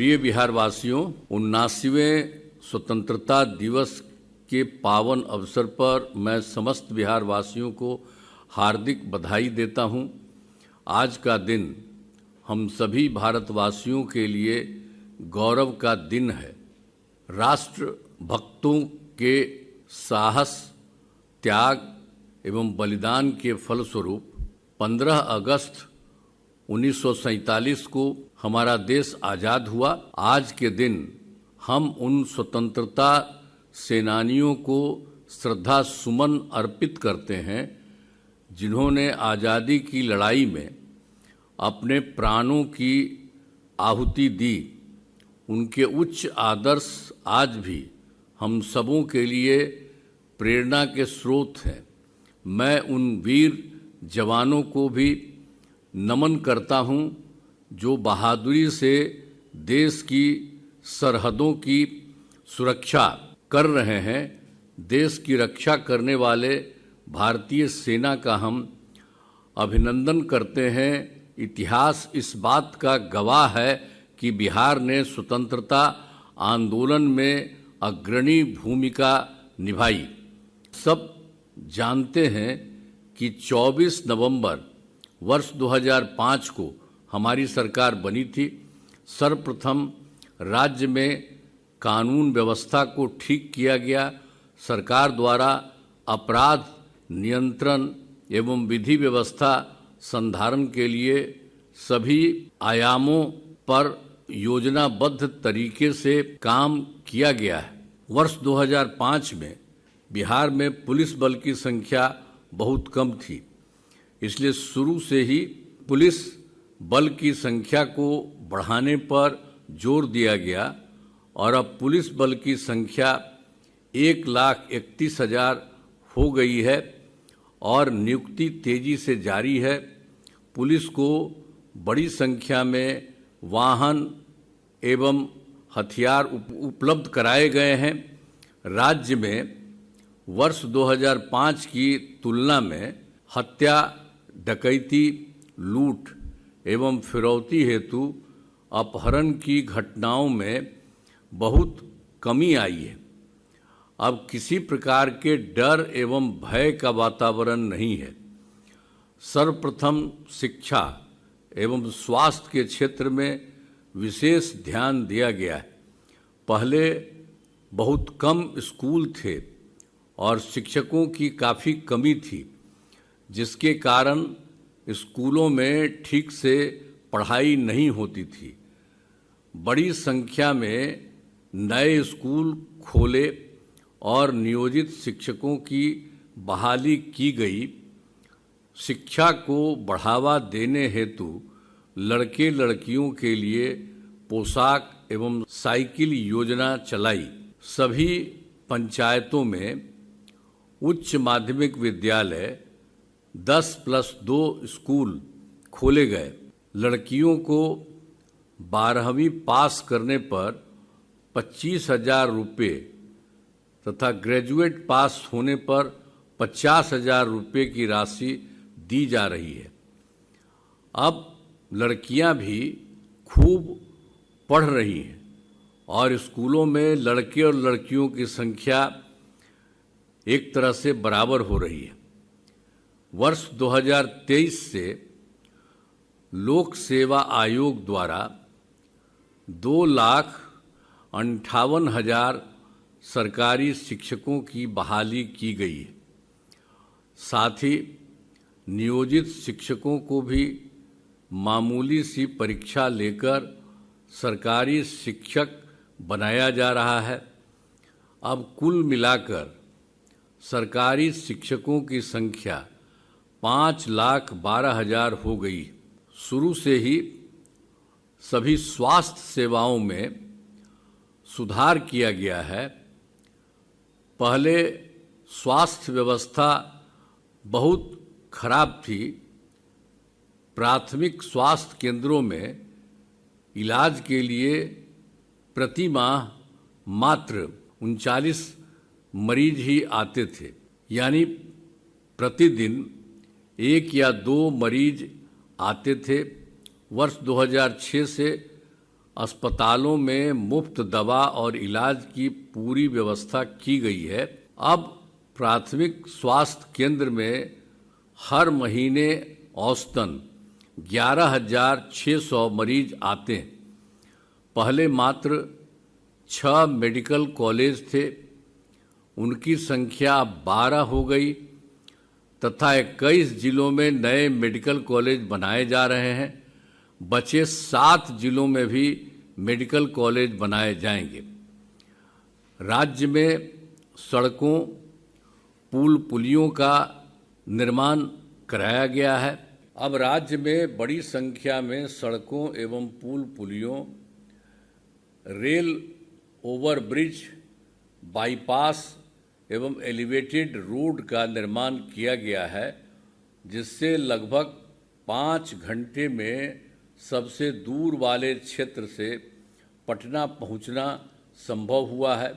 प्रिय बिहार वासियों, 79वें स्वतंत्रता दिवस के पावन अवसर पर मैं समस्त बिहार वासियों को हार्दिक बधाई देता हूं। आज का दिन हम सभी भारतवासियों के लिए गौरव का दिन है। राष्ट्र भक्तों के साहस, त्याग एवं बलिदान के फलस्वरूप 15 अगस्त 1947 को हमारा देश आज़ाद हुआ। आज के दिन हम उन स्वतंत्रता सेनानियों को श्रद्धा सुमन अर्पित करते हैं जिन्होंने आज़ादी की लड़ाई में अपने प्राणों की आहुति दी। उनके उच्च आदर्श आज भी हम सबों के लिए प्रेरणा के स्रोत हैं। मैं उन वीर जवानों को भी नमन करता हूं जो बहादुरी से देश की सरहदों की सुरक्षा कर रहे हैं। देश की रक्षा करने वाले भारतीय सेना का हम अभिनंदन करते हैं। इतिहास इस बात का गवाह है कि बिहार ने स्वतंत्रता आंदोलन में अग्रणी भूमिका निभाई। सब जानते हैं कि 24 नवंबर वर्ष 2005 को हमारी सरकार बनी थी। सर्वप्रथम राज्य में कानून व्यवस्था को ठीक किया गया। सरकार द्वारा अपराध नियंत्रण एवं विधि व्यवस्था संधारण के लिए सभी आयामों पर योजनाबद्ध तरीके से काम किया गया है। वर्ष 2005 में बिहार में पुलिस बल की संख्या बहुत कम थी, इसलिए शुरू से ही पुलिस बल की संख्या को बढ़ाने पर जोर दिया गया और अब पुलिस बल की संख्या 1,31,000 हो गई है और नियुक्ति तेजी से जारी है। पुलिस को बड़ी संख्या में वाहन एवं हथियार उपलब्ध कराए गए हैं। राज्य में वर्ष 2005 की तुलना में हत्या, डकैती, लूट एवं फिरौती हेतु अपहरण की घटनाओं में बहुत कमी आई है। अब किसी प्रकार के डर एवं भय का वातावरण नहीं है। सर्वप्रथम शिक्षा एवं स्वास्थ्य के क्षेत्र में विशेष ध्यान दिया गया है। पहले बहुत कम स्कूल थे और शिक्षकों की काफ़ी कमी थी, जिसके कारण स्कूलों में ठीक से पढ़ाई नहीं होती थी। बड़ी संख्या में नए स्कूल खोले और नियोजित शिक्षकों की बहाली की गई। शिक्षा को बढ़ावा देने हेतु लड़के लड़कियों के लिए पोशाक एवं साइकिल योजना चलाई। सभी पंचायतों में उच्च माध्यमिक विद्यालय 10+2 स्कूल खोले गए। लड़कियों को 12वीं पास करने पर 25,000 रुपये तथा ग्रेजुएट पास होने पर 50,000 रुपये की राशि दी जा रही है। अब लड़कियां भी खूब पढ़ रही हैं और स्कूलों में लड़के और लड़कियों की संख्या एक तरह से बराबर हो रही है। वर्ष 2023 से लोक सेवा आयोग द्वारा 2,58,000 सरकारी शिक्षकों की बहाली की गई है। साथ ही नियोजित शिक्षकों को भी मामूली सी परीक्षा लेकर सरकारी शिक्षक बनाया जा रहा है। अब कुल मिलाकर सरकारी शिक्षकों की संख्या 5,12,000 हो गई। शुरू से ही सभी स्वास्थ्य सेवाओं में सुधार किया गया है। पहले स्वास्थ्य व्यवस्था बहुत खराब थी। प्राथमिक स्वास्थ्य केंद्रों में इलाज के लिए प्रति माह मात्र 39 मरीज ही आते थे, यानी प्रतिदिन 1 या 2 मरीज आते थे। वर्ष 2006 से अस्पतालों में मुफ्त दवा और इलाज की पूरी व्यवस्था की गई है। अब प्राथमिक स्वास्थ्य केंद्र में हर महीने औसतन 11,600 मरीज आते हैं। पहले मात्र 6 मेडिकल कॉलेज थे, उनकी संख्या 12 हो गई तथा 21 जिलों में नए मेडिकल कॉलेज बनाए जा रहे हैं। बचे 7 जिलों में भी मेडिकल कॉलेज बनाए जाएंगे। राज्य में सड़कों, पुल पुलियों का निर्माण कराया गया है। अब राज्य में बड़ी संख्या में सड़कों एवं पुल पुलियों, रेल ओवरब्रिज, बाईपास एवं एलिवेटेड रोड का निर्माण किया गया है, जिससे लगभग 5 घंटे में सबसे दूर वाले क्षेत्र से पटना पहुंचना संभव हुआ है।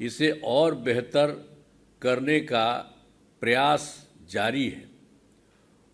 इसे और बेहतर करने का प्रयास जारी है।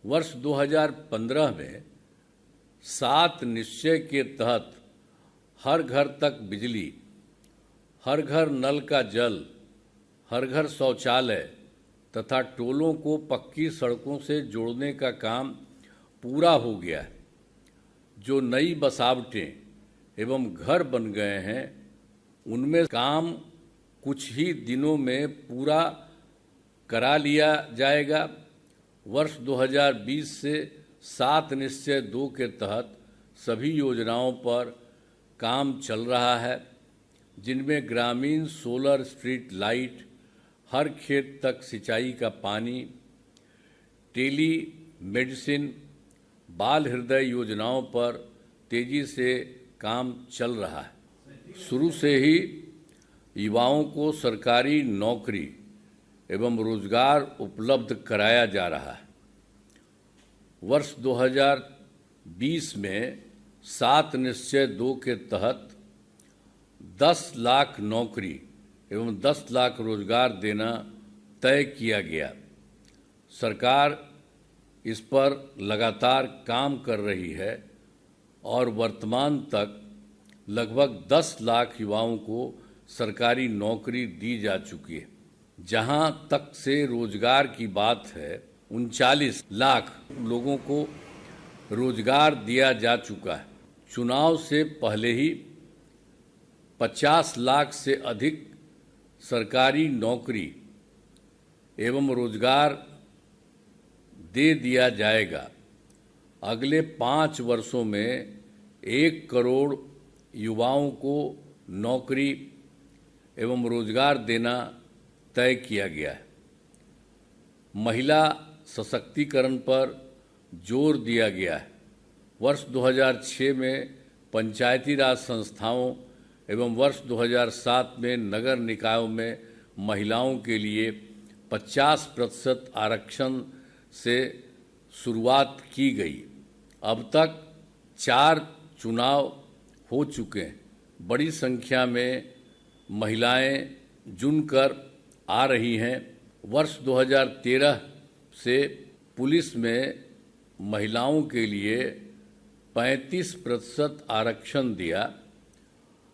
वर्ष 2015 में 7 निश्चय के तहत हर घर तक बिजली, हर घर नल का जल, हर घर शौचालय तथा टोलों को पक्की सड़कों से जोड़ने का काम पूरा हो गया है। जो नई बसावटें एवं घर बन गए हैं, उनमें काम कुछ ही दिनों में पूरा करा लिया जाएगा। वर्ष 2020 से 7 निश्चय 2 के तहत सभी योजनाओं पर काम चल रहा है, जिनमें ग्रामीण सोलर स्ट्रीट लाइट, हर खेत तक सिंचाई का पानी, टेली मेडिसिन, बाल हृदय योजनाओं पर तेजी से काम चल रहा है। शुरू से ही युवाओं को सरकारी नौकरी एवं रोजगार उपलब्ध कराया जा रहा है। वर्ष 2020 में 7 निश्चय 2 के तहत 10 लाख नौकरी एवं 10 लाख रोजगार देना तय किया गया। सरकार इस पर लगातार काम कर रही है और वर्तमान तक लगभग 10 लाख युवाओं को सरकारी नौकरी दी जा चुकी है। जहां तक से रोजगार की बात है, 39 लाख लोगों को रोजगार दिया जा चुका है। चुनाव से पहले ही 50 लाख से अधिक सरकारी नौकरी एवं रोजगार दे दिया जाएगा। अगले 5 वर्षों में 1 करोड़ युवाओं को नौकरी एवं रोजगार देना तय किया गया है। महिला सशक्तिकरण पर जोर दिया गया है। वर्ष 2006 में पंचायती राज संस्थाओं एवं वर्ष 2007 में नगर निकायों में महिलाओं के लिए 50% आरक्षण से शुरुआत की गई। अब तक 4 चुनाव हो चुके हैं। बड़ी संख्या में महिलाएं चुनकर आ रही हैं। वर्ष 2013 से पुलिस में महिलाओं के लिए 35% आरक्षण दिया।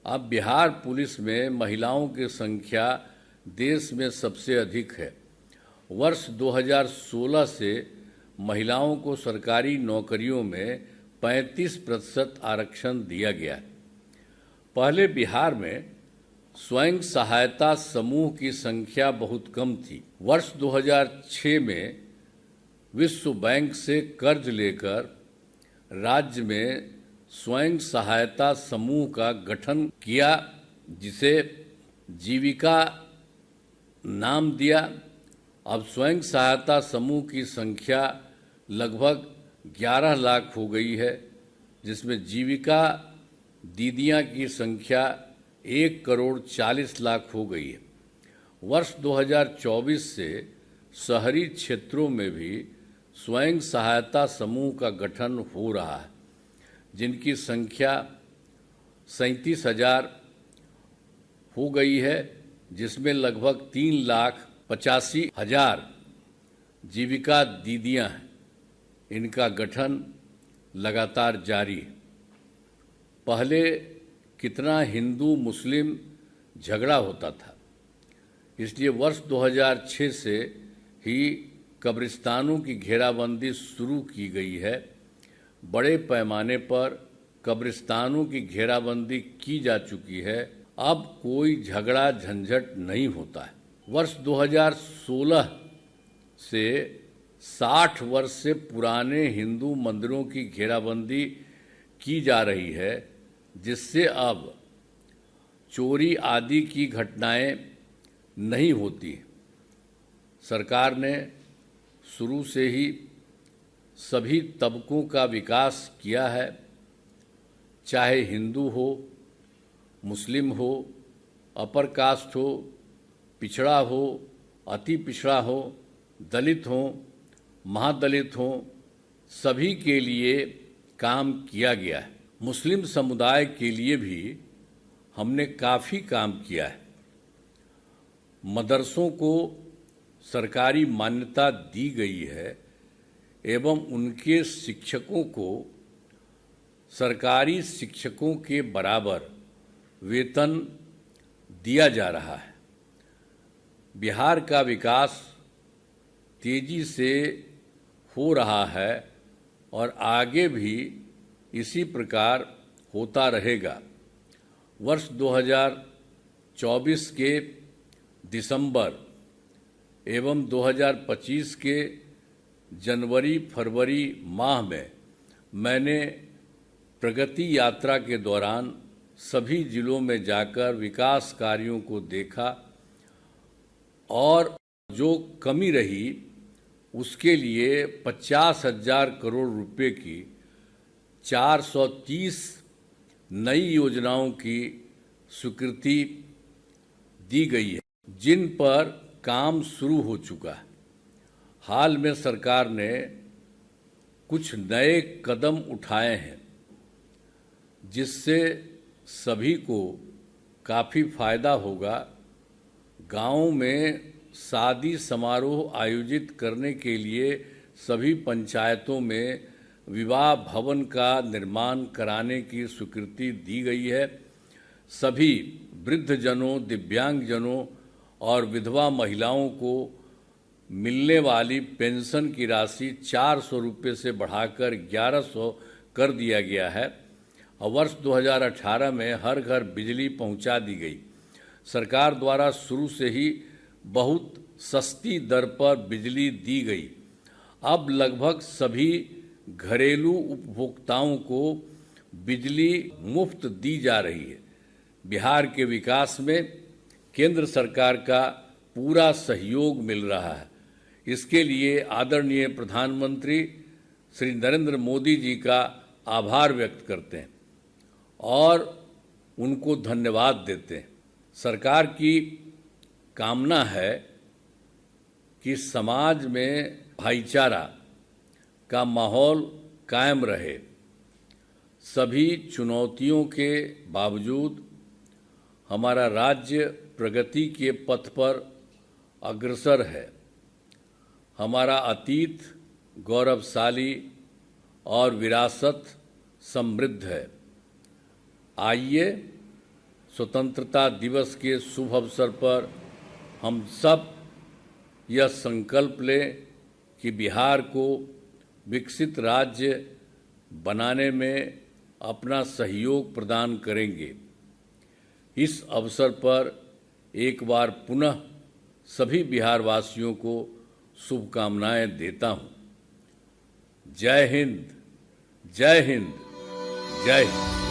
अब बिहार पुलिस में महिलाओं की संख्या देश में सबसे अधिक है। वर्ष 2016 से महिलाओं को सरकारी नौकरियों में 35% आरक्षण दिया गया। पहले बिहार में स्वयं सहायता समूह की संख्या बहुत कम थी। वर्ष 2006 में विश्व बैंक से कर्ज लेकर राज्य में स्वयं सहायता समूह का गठन किया, जिसे जीविका नाम दिया। अब स्वयं सहायता समूह की संख्या लगभग 11 लाख हो गई है, जिसमें जीविका दीदियां की संख्या 1 करोड़ 40 लाख हो गई है। वर्ष 2024 से शहरी क्षेत्रों में भी स्वयं सहायता समूह का गठन हो रहा है, जिनकी संख्या 37,000 हो गई है, जिसमें लगभग 3,85,000 जीविका दीदियां हैं। इनका गठन लगातार जारी है। पहले कितना हिंदू मुस्लिम झगड़ा होता था, इसलिए वर्ष 2006 से ही कब्रिस्तानों की घेराबंदी शुरू की गई है। बड़े पैमाने पर कब्रिस्तानों की घेराबंदी की जा चुकी है। अब कोई झगड़ा झंझट नहीं होता है। वर्ष 2016 से 60 वर्ष से पुराने हिंदू मंदिरों की घेराबंदी की जा रही है, जिससे अब चोरी आदि की घटनाएं नहीं होती। सरकार ने शुरू से ही सभी तबकों का विकास किया है, चाहे हिंदू हो, मुस्लिम हो, अपर कास्ट हो, पिछड़ा हो, अति पिछड़ा हो, दलित हो, महादलित हो, सभी के लिए काम किया गया है। मुस्लिम समुदाय के लिए भी हमने काफ़ी काम किया है। मदरसों को सरकारी मान्यता दी गई है एवं उनके शिक्षकों को सरकारी शिक्षकों के बराबर वेतन दिया जा रहा है। बिहार का विकास तेजी से हो रहा है और आगे भी इसी प्रकार होता रहेगा। वर्ष 2024 के दिसंबर एवं 2025 के जनवरी फरवरी माह में मैंने प्रगति यात्रा के दौरान सभी जिलों में जाकर विकास कार्यों को देखा और जो कमी रही उसके लिए 50,000 करोड़ रुपए की 430 नई योजनाओं की स्वीकृति दी गई है, जिन पर काम शुरू हो चुका है। हाल में सरकार ने कुछ नए कदम उठाए हैं, जिससे सभी को काफ़ी फायदा होगा। गाँव में शादी समारोह आयोजित करने के लिए सभी पंचायतों में विवाह भवन का निर्माण कराने की स्वीकृति दी गई है। सभी वृद्धजनों, दिव्यांगजनों और विधवा महिलाओं को मिलने वाली पेंशन की राशि 400 रुपये से बढ़ाकर 1100 कर दिया गया है और वर्ष 2018 में हर घर बिजली पहुंचा दी गई। सरकार द्वारा शुरू से ही बहुत सस्ती दर पर बिजली दी गई। अब लगभग सभी घरेलू उपभोक्ताओं को बिजली मुफ्त दी जा रही है। बिहार के विकास में केंद्र सरकार का पूरा सहयोग मिल रहा है। इसके लिए आदरणीय प्रधानमंत्री श्री नरेंद्र मोदी जी का आभार व्यक्त करते हैं और उनको धन्यवाद देते हैं। सरकार की कामना है कि समाज में भाईचारा का माहौल कायम रहे। सभी चुनौतियों के बावजूद हमारा राज्य प्रगति के पथ पर अग्रसर है। हमारा अतीत गौरवशाली और विरासत समृद्ध है। आइए स्वतंत्रता दिवस के शुभ अवसर पर हम सब यह संकल्प लें कि बिहार को विकसित राज्य बनाने में अपना सहयोग प्रदान करेंगे। इस अवसर पर एक बार पुनः सभी बिहारवासियों को शुभकामनाएं देता हूं। जय हिंद, जय हिंद, जय हिंद।